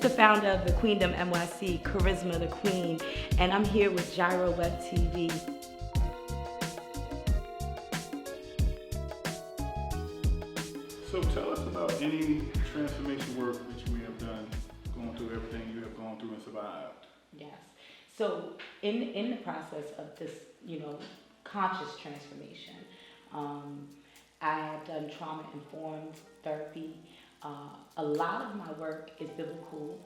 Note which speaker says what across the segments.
Speaker 1: the founder of the Queendom NYC, Charisma the Queen, and I'm here with Gyro Web TV.
Speaker 2: So tell us about any transformation work that you may have done, going through everything you have gone through and survived.
Speaker 1: Yes. So in the process of this, conscious transformation, I have done trauma-informed therapy. A lot of my work is biblical,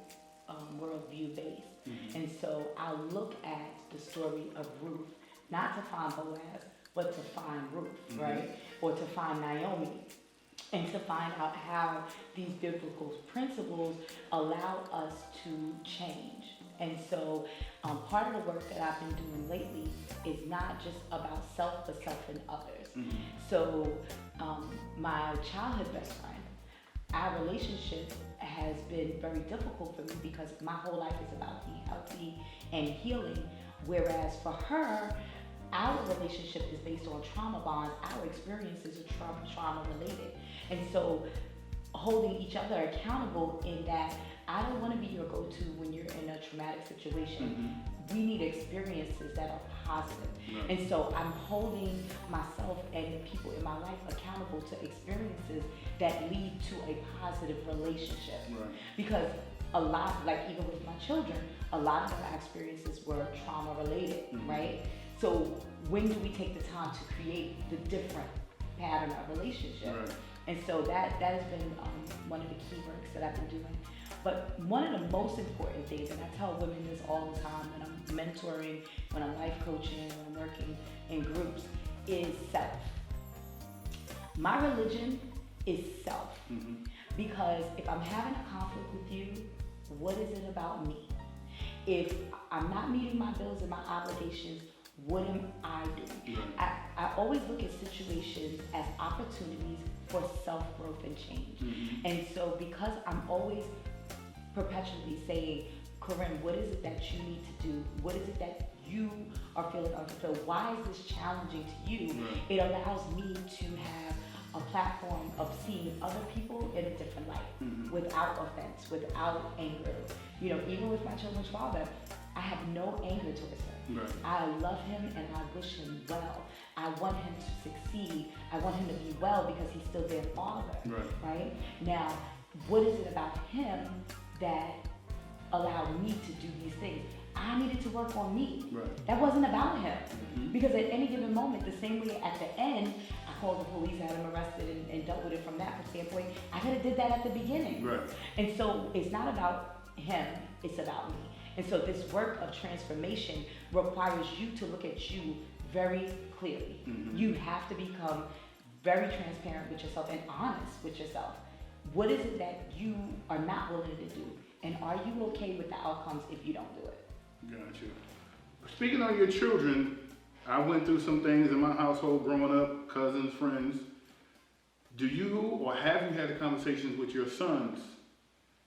Speaker 1: worldview based. Mm-hmm. And so I look at the story of Ruth, not to find Boaz, but to find Ruth, mm-hmm. right? Or to find Naomi. And to find out how these biblical principles allow us to change. And so part of the work that I've been doing lately is not just about self, but self and others. Mm-hmm. So my childhood best friend, our relationship has been very difficult for me because my whole life is about being healthy and healing, whereas for her, our relationship is based on trauma bonds. Our experiences are trauma related. And so holding each other accountable in that I don't want to be your go-to when you're in a traumatic situation. Mm-hmm. We need experiences that are positive. Right. And so I'm holding myself and the people in my life accountable to experiences that lead to a positive relationship. Right. Because a lot, like even with my children, a lot of my experiences were trauma related, mm-hmm. right? So when do we take the time to create the different pattern of relationship? Right. And so that has been one of the key works that I've been doing. But one of the most important things, and I tell women this all the time when I'm mentoring, when I'm life coaching, when I'm working in groups, is self. My religion is self. Mm-hmm. Because if I'm having a conflict with you, what is it about me? If I'm not meeting my bills and my obligations, what am I doing? Right. I always look at situations as opportunities for self-growth and change. Mm-hmm. And so because I'm always perpetually saying, Corrine, what is it that you need to do? What is it that you are feeling unfulfilled? Why is this challenging to you? Right. It allows me to have a platform of seeing other people in a different light, mm-hmm. without offense, without anger. Even with my children's father, I have no anger towards him. Right. I love him and I wish him well. I want him to succeed. I want him to be well because he's still their father. Right? Now, what is it about him that allowed me to do these things? I needed to work on me. Right. That wasn't about him. Mm-hmm. Because at any given moment, the same way at the end, I called the police, had him arrested and dealt with it from that standpoint. I could have did that at the beginning. Right. And so it's not about him, it's about me. And so this work of transformation requires you to look at you very clearly. Mm-hmm. You have to become very transparent with yourself and honest with yourself. What is it that you are not willing to do? And are you okay with the outcomes if you don't do it?
Speaker 2: Gotcha. Speaking of your children, I went through some things in my household growing up, cousins, friends. Do you or have you had conversations with your sons?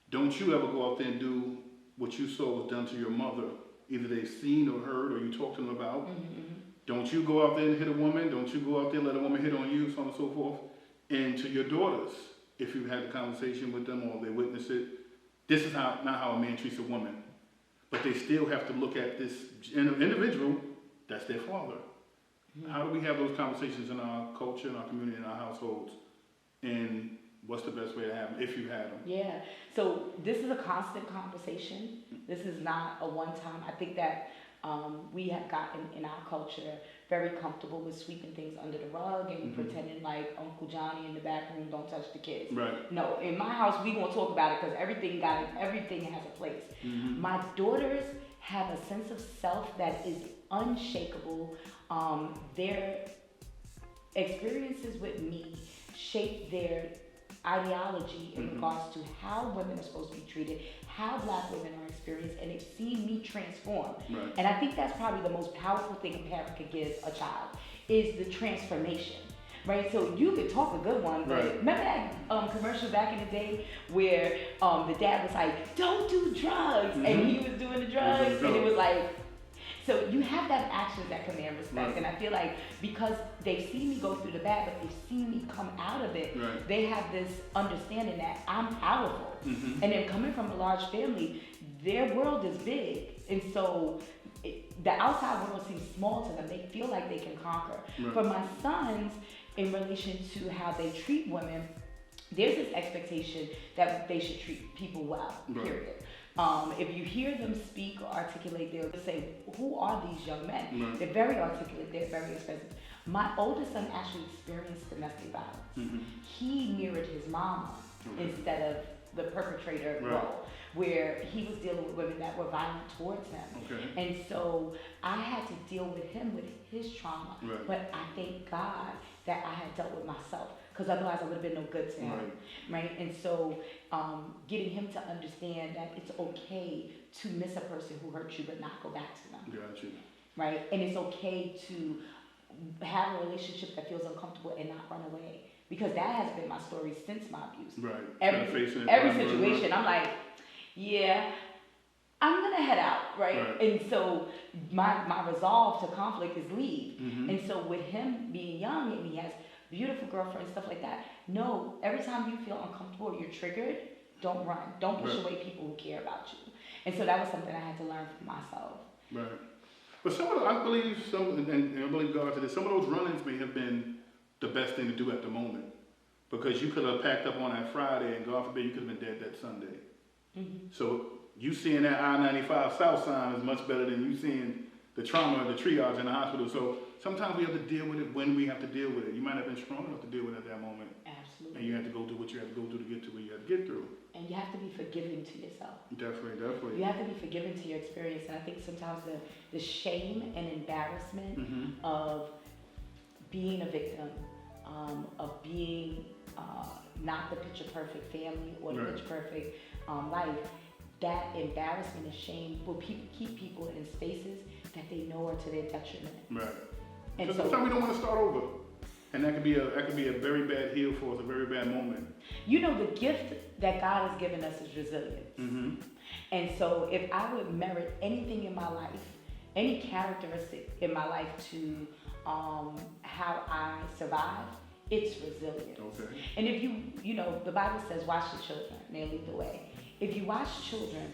Speaker 2: Don't you ever go out there and do what you saw was done to your mother? Either they've seen or heard or you talk to them about. Mm-hmm. Don't you go out there and hit a woman? Don't you go out there and let a woman hit on you, so on and so forth? And to your daughters, if you've had a conversation with them or they witness it, this is not how a man treats a woman. But they still have to look at this individual, that's their father. Mm-hmm. How do we have those conversations in our culture, in our community, in our households? And what's the best way to have them, if you had them?
Speaker 1: Yeah, so this is a constant conversation. This is not a one-time. I think that we have gotten in our culture very comfortable with sweeping things under the rug and mm-hmm. pretending like Uncle Johnny in the back room don't touch the kids. Right. No, in my house we gonna talk about it because everything has a place. Mm-hmm. My daughters have a sense of self that is unshakable. Their experiences with me shape their ideology in mm-hmm. regards to how women are supposed to be treated, how Black women are experienced, and they've seen me transform. Right. And I think that's probably the most powerful thing a parent could give a child, is the transformation. Right, so you could talk a good one, but right. Remember that commercial back in the day where the dad was like, "Don't do drugs," mm-hmm. and he was doing the drugs, and it was like, So you have to have actions that command respect.
Speaker 2: Right.
Speaker 1: And I feel like because they've seen me go through the bad, but they've seen me come out of it,
Speaker 2: Right.
Speaker 1: they have this understanding that I'm powerful.
Speaker 2: Mm-hmm.
Speaker 1: And then coming from a large family, their world is big. And so the outside world seems small to them. They feel like they can conquer.
Speaker 2: Right.
Speaker 1: For my sons, in relation to how they treat women, there's this expectation that they should treat people well,
Speaker 2: Right.
Speaker 1: period. If you hear them speak or articulate, they'll say, who are these young men?
Speaker 2: Right.
Speaker 1: They're very articulate, they're very expressive. My oldest son actually experienced domestic violence.
Speaker 2: Mm-hmm.
Speaker 1: He mirrored his mama
Speaker 2: Okay.
Speaker 1: instead of the perpetrator
Speaker 2: Right.
Speaker 1: role, where he was dealing with women that were violent towards him.
Speaker 2: Okay.
Speaker 1: And so I had to deal with him with his trauma.
Speaker 2: Right.
Speaker 1: But I thank God that I had dealt with myself, because otherwise I would have been no good to him. Right? And so getting him to understand that it's okay to miss a person who hurt you but not go back to them.
Speaker 2: Got you.
Speaker 1: Right? And it's okay to have a relationship that feels uncomfortable and not run away. Because that has been my story since my abuse.
Speaker 2: Right.
Speaker 1: Every situation, I'm like, yeah, I'm gonna head out, right? And so my resolve to conflict is leave.
Speaker 2: Mm-hmm.
Speaker 1: And so with him being young and he has beautiful girlfriend and stuff like that, no, every time you feel uncomfortable or you're triggered, don't run. Don't push away people who care about you. And so that was something I had to learn for myself.
Speaker 2: Right. But some of the, I believe and I believe God to this, some of those run-ins may have been the best thing to do at the moment. Because you could have packed up on that Friday and God forbid you could have been dead that Sunday.
Speaker 1: Mm-hmm.
Speaker 2: So you seeing that I-95 South sign is much better than you seeing the trauma or the triage in the hospital. So sometimes we have to deal with it when we have to deal with it. You might have been strong enough to deal with it at that moment.
Speaker 1: Absolutely.
Speaker 2: And you have to go through what you have to go through to get to where you have to get through.
Speaker 1: And you have to be forgiving to yourself.
Speaker 2: Definitely.
Speaker 1: You have to be forgiving to your experience. And I think sometimes the shame and embarrassment
Speaker 2: Mm-hmm.
Speaker 1: of being a victim, of being not the picture perfect family or the
Speaker 2: Right.
Speaker 1: picture perfect life, that embarrassment and shame will keep people in spaces that they know are to their detriment.
Speaker 2: Right.
Speaker 1: And
Speaker 2: Because
Speaker 1: so
Speaker 2: sometimes we don't want to start over. And that could be a very bad heal for us, a very bad moment.
Speaker 1: you know, the gift that God has given us is resilience.
Speaker 2: Mm-hmm.
Speaker 1: And so if I would merit anything in my life, any characteristic in my life to how I survive, it's resilience.
Speaker 2: Okay.
Speaker 1: And if you know, the Bible says, watch the children, and they'll lead the way. If you watch children,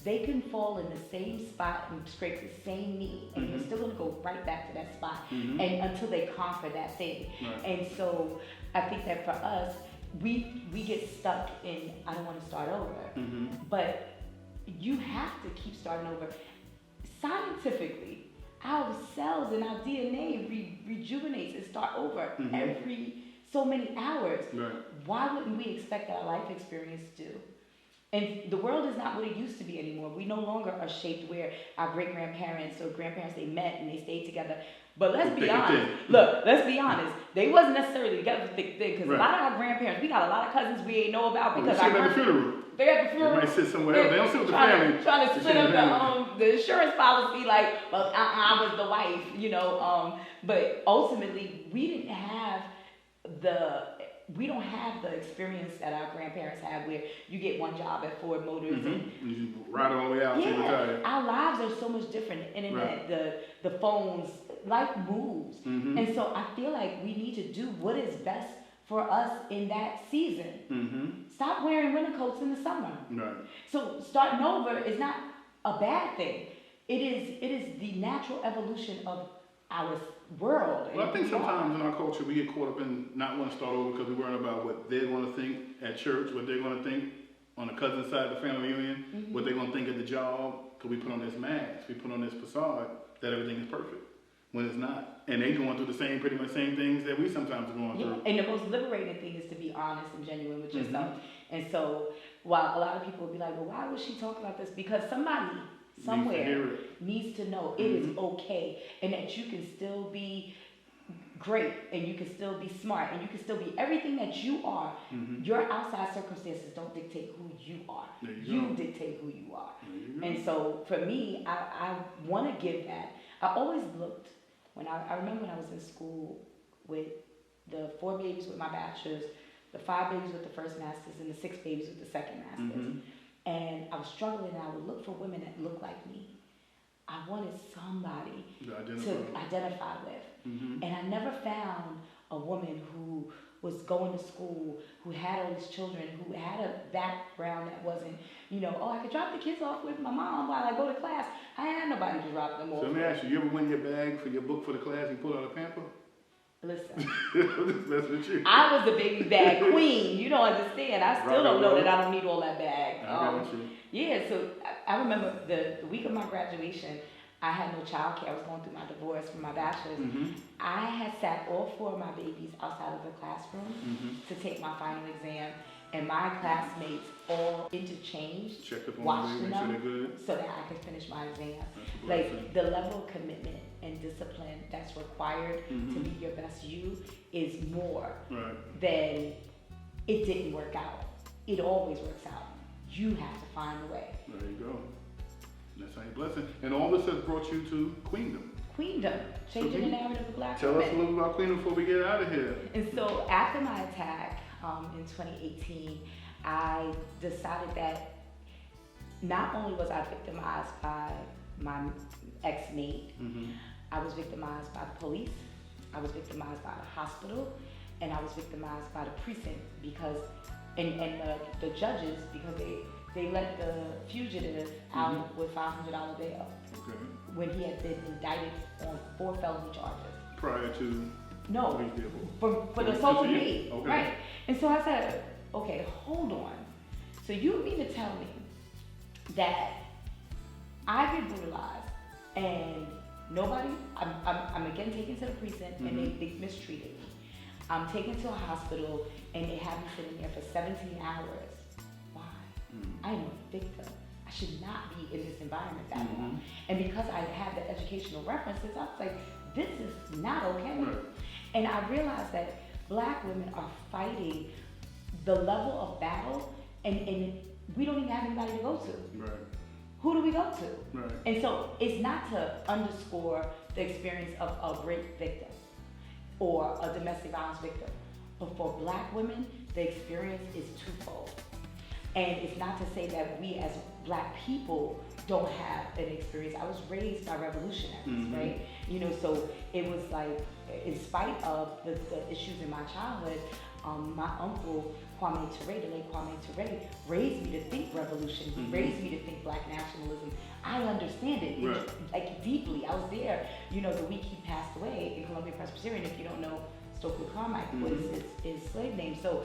Speaker 1: they can fall in the same spot and scrape the same knee, and
Speaker 2: Mm-hmm.
Speaker 1: you're still gonna go right back to that spot,
Speaker 2: Mm-hmm.
Speaker 1: and until they conquer that thing.
Speaker 2: Right.
Speaker 1: And so I think that for us, we get stuck in, I don't want to start over,
Speaker 2: Mm-hmm.
Speaker 1: but you have to keep starting over. Scientifically, our cells and our DNA rejuvenates and start over
Speaker 2: Mhm.
Speaker 1: every so many hours.
Speaker 2: Right.
Speaker 1: Why wouldn't we expect our life experience to? And the world is not what it used to be anymore. We no longer are shaped where our great-grandparents or grandparents, they met and they stayed together. But let's be
Speaker 2: Thick and
Speaker 1: honest.
Speaker 2: thin.
Speaker 1: Look, let's be honest. They wasn't necessarily together thick, because
Speaker 2: Right.
Speaker 1: a lot of our grandparents, we got a lot of cousins we ain't know about
Speaker 2: We
Speaker 1: because
Speaker 2: see
Speaker 1: our
Speaker 2: them at the funeral.
Speaker 1: they're at the
Speaker 2: They
Speaker 1: funeral.
Speaker 2: might sit somewhere else. They don't sit with the family.
Speaker 1: Trying to
Speaker 2: They
Speaker 1: split
Speaker 2: sit with
Speaker 1: up the insurance policy, like, well, I was the wife, you know. But ultimately, we don't have the experience that our grandparents had, where you get one job at Ford Motors.
Speaker 2: Mm-hmm.
Speaker 1: And,
Speaker 2: And you ride all the way out till you retire.
Speaker 1: our lives are so much different. The internet, the phones, life moves.
Speaker 2: Mm-hmm.
Speaker 1: And so I feel like we need to do what is best for us in that season.
Speaker 2: Mm-hmm.
Speaker 1: Stop wearing winter coats in the summer.
Speaker 2: Right.
Speaker 1: So starting over is not a bad thing. It is the natural evolution of our world.
Speaker 2: Well, I think
Speaker 1: who we are.
Speaker 2: sometimes in our culture we get caught up in not wanting to start over because we worry about what they're going to think at church, what they're going to think on the cousin side of the family reunion,
Speaker 1: Mhm.
Speaker 2: what they're going to think at the job, because we put on this mask, we put on this facade that everything is perfect, when it's not. And they going through pretty much same things that we sometimes are going
Speaker 1: Yeah,
Speaker 2: through.
Speaker 1: and the most liberating thing is to be honest and genuine with
Speaker 2: Mhm.
Speaker 1: yourself. And so, while a lot of people will be like, well, why would she talk about this? Because somebody somewhere
Speaker 2: Hear it.
Speaker 1: needs to know it is okay, and that you can still be great, and you can still be smart, and you can still be everything that you are.
Speaker 2: Mhm.
Speaker 1: Your outside circumstances don't dictate who you are.
Speaker 2: There you
Speaker 1: You
Speaker 2: go.
Speaker 1: dictate who you are.
Speaker 2: There you go.
Speaker 1: And so for me, I want to give that. I always looked, I remember when I was in school with the 4 babies with my bachelor's, the 5 babies with the first master's, and the 6 babies with the second master's.
Speaker 2: Mhm.
Speaker 1: And I was struggling, and I would look for women that looked like me. I wanted somebody
Speaker 2: To
Speaker 1: to identify with.
Speaker 2: Mm-hmm.
Speaker 1: And I never found a woman who was going to school, who had all these children, who had a background that wasn't, oh, I could drop the kids off with my mom while I go to class. I had nobody to drop them off.
Speaker 2: So let me ask you ever win your bag for your book for the class and pull out a pamper?
Speaker 1: Listen,
Speaker 2: I'm just messing with you.
Speaker 1: I was the baby bag queen. You don't understand. I still don't know that I don't need all that bag.
Speaker 2: I got you.
Speaker 1: Yeah, so I remember the week of my graduation, I had no child care. I was going through my divorce from my bachelor's.
Speaker 2: Mm-hmm.
Speaker 1: I had sat all 4 of my babies outside of the classroom
Speaker 2: Mm-hmm.
Speaker 1: to take my final exam, and my classmates all interchanged,
Speaker 2: Check up on
Speaker 1: watching
Speaker 2: them, make sure
Speaker 1: them,
Speaker 2: they're good.
Speaker 1: so that I could finish my exam.
Speaker 2: That's a blessing.
Speaker 1: Like, the level of commitment and discipline that's required to
Speaker 2: Mhm.
Speaker 1: be your best you is more
Speaker 2: Right.
Speaker 1: than it didn't work out. It always works out. You have to find a way.
Speaker 2: There you go. That's how you bless it. And all this has brought you to Queendom.
Speaker 1: Queendom, changing the narrative of Black
Speaker 2: Tell
Speaker 1: women.
Speaker 2: us a little about Queendom before we get out of here.
Speaker 1: And so after my attack in 2018, I decided that not only was I victimized by my ex-mate,
Speaker 2: Mm-hmm.
Speaker 1: I was victimized by the police, I was victimized by the hospital, and I was victimized by the precinct because, and the judges, because they let the fugitive out with $500 bail
Speaker 2: Okay.
Speaker 1: when he had been indicted on 4 felony charges.
Speaker 2: Prior to
Speaker 1: No,
Speaker 2: police vehicle.
Speaker 1: for the
Speaker 2: Good
Speaker 1: sole
Speaker 2: for you.
Speaker 1: me,
Speaker 2: Okay.
Speaker 1: right? And so I said, okay, hold on. So you mean to tell me that I get brutalized and nobody, I'm again taken to the precinct and they mistreated me. I'm taken to a hospital and they have me sitting there for 17 hours. Why? I am a victim. I should not be in this environment that long. And because I had the educational references, I was like, this is not okay.
Speaker 2: Right.
Speaker 1: And I realized that Black women are fighting the level of battle and we don't even have anybody to go to.
Speaker 2: Right.
Speaker 1: Who do we go to?
Speaker 2: Right.
Speaker 1: And so it's not to underscore the experience of a rape victim or a domestic violence victim, but for Black women, the experience is twofold. And it's not to say that we as Black people don't have an experience. I was raised by revolutionaries, right? So it was like, in spite of the issues in my childhood, my uncle, Kwame Ture, the late Kwame Ture, raised me to think revolution. He raised me to think Black nationalism. I understand it,
Speaker 2: Right.
Speaker 1: like deeply. I was there, the week he passed away in Columbia Presbyterian. If you don't know Stokely Carmichael, what is his slave name? So,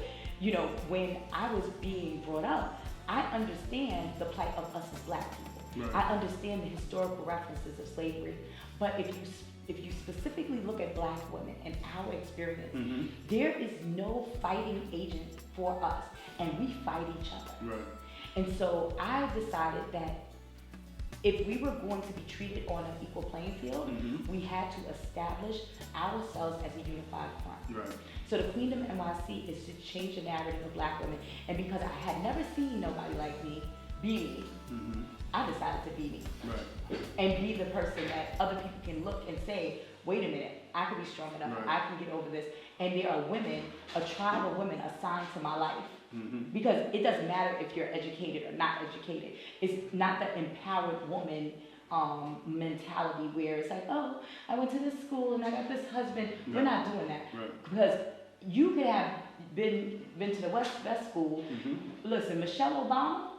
Speaker 1: when I was being brought up, I understand the plight of us as Black people.
Speaker 2: Right.
Speaker 1: I understand the historical references of slavery. But if you specifically look at Black women and our experience, there is no fighting agent for us, and we fight each other.
Speaker 2: Right.
Speaker 1: And so I decided that if we were going to be treated on an equal playing field, we had to establish ourselves as a unified front.
Speaker 2: Right.
Speaker 1: So the Queendom NYC is to change the narrative of Black women. And because I had never seen nobody like me be me, I decided to be me.
Speaker 2: Right.
Speaker 1: And be the person that other people can look and say, wait a minute, I can be strong enough,
Speaker 2: Right.
Speaker 1: I can get over this. And there are women, a tribe of women assigned to my life. Because it doesn't matter if you're educated or not educated. It's not the empowered woman mentality where it's like, oh, I went to this school and I got this husband.
Speaker 2: Right.
Speaker 1: We're not doing that.
Speaker 2: Right.
Speaker 1: Because you could have been to the West School. Listen, Michelle Obama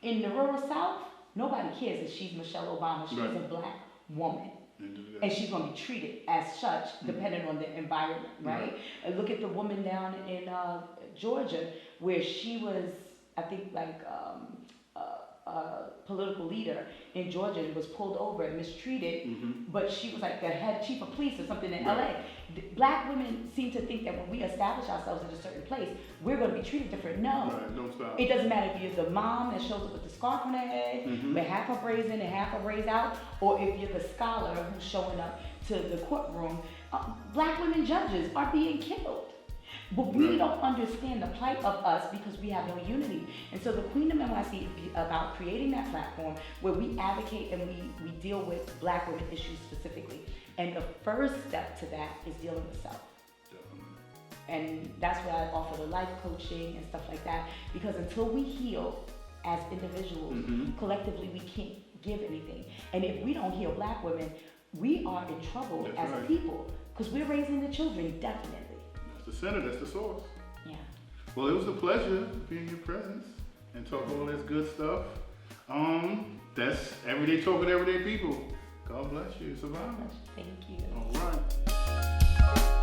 Speaker 1: in the rural South, nobody cares that she's Michelle Obama. She's
Speaker 2: Right.
Speaker 1: a Black woman.
Speaker 2: And
Speaker 1: And she's going to be treated as such, depending on the environment, right? And look at the woman down in Georgia, where she was, I think, like a political leader in Georgia and was pulled over and mistreated, but she was like the head chief of police or something in
Speaker 2: Right.
Speaker 1: LA. Black women seem to think that when we establish ourselves in a certain place, we're going to be treated different. No.
Speaker 2: Right. Don't stop.
Speaker 1: It doesn't matter if you're the mom that shows up with the scarf on her head, with half her braids in and half her braids out, or if you're the scholar who's showing up to the courtroom. Black women judges are being killed. But we don't understand the plight of us because we have no unity. And so the Queendom NYC is about creating that platform where we advocate and we deal with Black women issues specifically. And the first step to that is dealing with self. And that's why I offer the life coaching and stuff like that. Because until we heal as individuals, collectively give anything. And if we don't heal Black women, we are in trouble
Speaker 2: That's
Speaker 1: as
Speaker 2: right.
Speaker 1: a people, because we're raising the children, definitely.
Speaker 2: That's the center, that's the source.
Speaker 1: Yeah.
Speaker 2: Well, it was a pleasure to be in your presence and talk all this good stuff. That's Everyday Talk with Everyday People. God bless you. Survive.
Speaker 1: Thank you.
Speaker 2: All right.